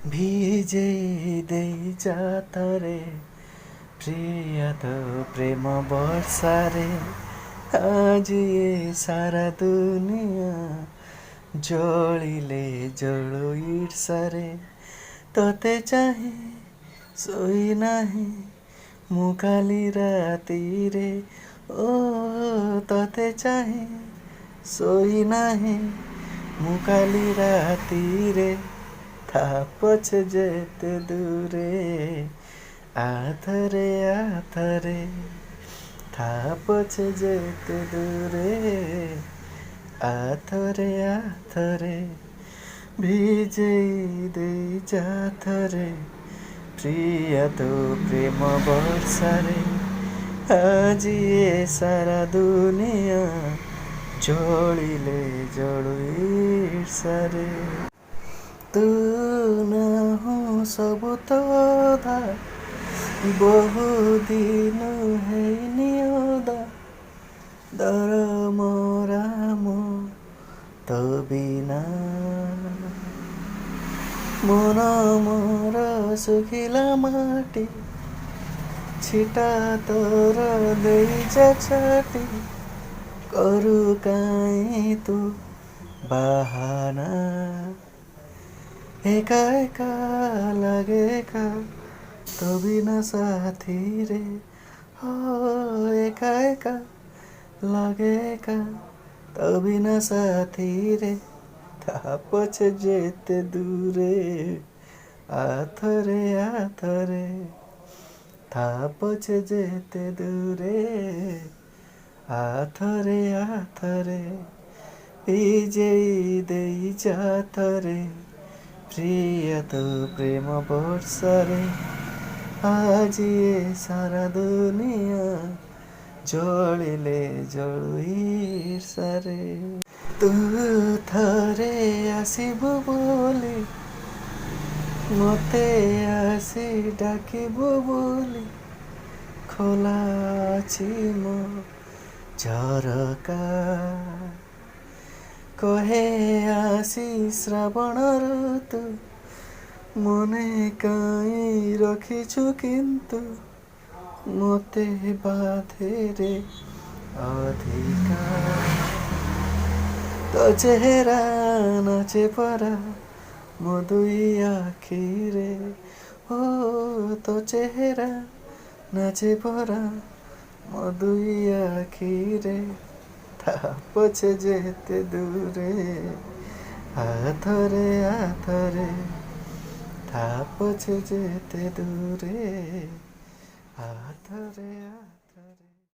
ଭିଜେଇ ଦେଇ ଯାତରେ ପ୍ରିୟ ତୋ ପ୍ରେମ ବର୍ଷାରେ ଆଜି ଏ ସାରା ଦୁନିଆ ଜଳିଲେ ଜଳୁ ଈର୍ଷାରେ ତତେ ଚାହିଁ ଶୋଇନାହିଁ ମୁଁ କାଲି ରାତିରେ ଓ ତତେ ଚାହିଁ ଶୋଇନାହିଁ ମୁଁ କାଲି ରାତିରେ ଥା ପଛେ ଯେତେ ଦୂରେ ଆଥରେ ଥା ପଛେ ଯେତେ ଦୂରେ ଆଥରେ ଭିଜେଇ ଦେଇ ଯାଥରେ ପ୍ରିୟ ତୋ ପ୍ରେମ ବର୍ଷାରେ ଆଜି ଏ ସାରା ଦୁନିଆ ଜଳିଲେ ଜଳୁ ଈର୍ଷାରେ ତୁ ନାହୁଁ ସବୁ ତ ଅଧା ବହୁଦିନ ହେଇନି ଅଦା ଦରମରା ମୋ ତୋ ବିନା ମନ ମୋର ଶୁଖିଲା ମାଟି ଛିଟା ତୋର ଦେଇଛ ଛାଟି କରୁ କାହିଁ ତୁ ବାହାନା ଏକା ଏକା ଲାଗେ ଏକା ତୋ ବିନା ସାଥିରେ हो एका एका ଲାଗେ ଏକା ତୋ ବିନା ସାଥିରେ ତା ପଛେ ଯେତେ ଦୂରେ ଆଥରେ ତା ପଛେ ଯେତେ ଦୂରେ ଆଥରେ ଭିଜେଇ ଦେଇ ଯାଥରେ ପ୍ରିୟ ତୋ ପ୍ରେମ ବର୍ଷାରେ ଆଜି ଏ ସାରା ଦୁନିଆ ଜଳିଲେ ଜଳୁ ଈର୍ଷାରେ ତୁ ଥରେ ଆସିବୁ ବୋଲି ମୋତେ ଆସି ଡାକିବୁ ବୋଲି ଖୋଲା ଅଛି ମୋ ଝରକା କହେ ଆସି ଶ୍ରାବଣ ଋତୁ ମନେ କାହିଁ ରଖିଛୁ କିନ୍ତୁ ମୋତେ ବାଧେରେ ଅଧିକା ତୋ ଚେହେରା ନାଚେ ପରା ମୋ ଦୁଇ ଆଖିରେ ଓ ତୋ ଚେହେରା ନାଚେ ପରା ମୋ ଦୁଇ ଆଖିରେ ତା ପଛେ ଯେତେ ଦୂରେ ଆଥରେ ତା ପଛେ ଯେତେ ଦୂରେ ଆଥରେ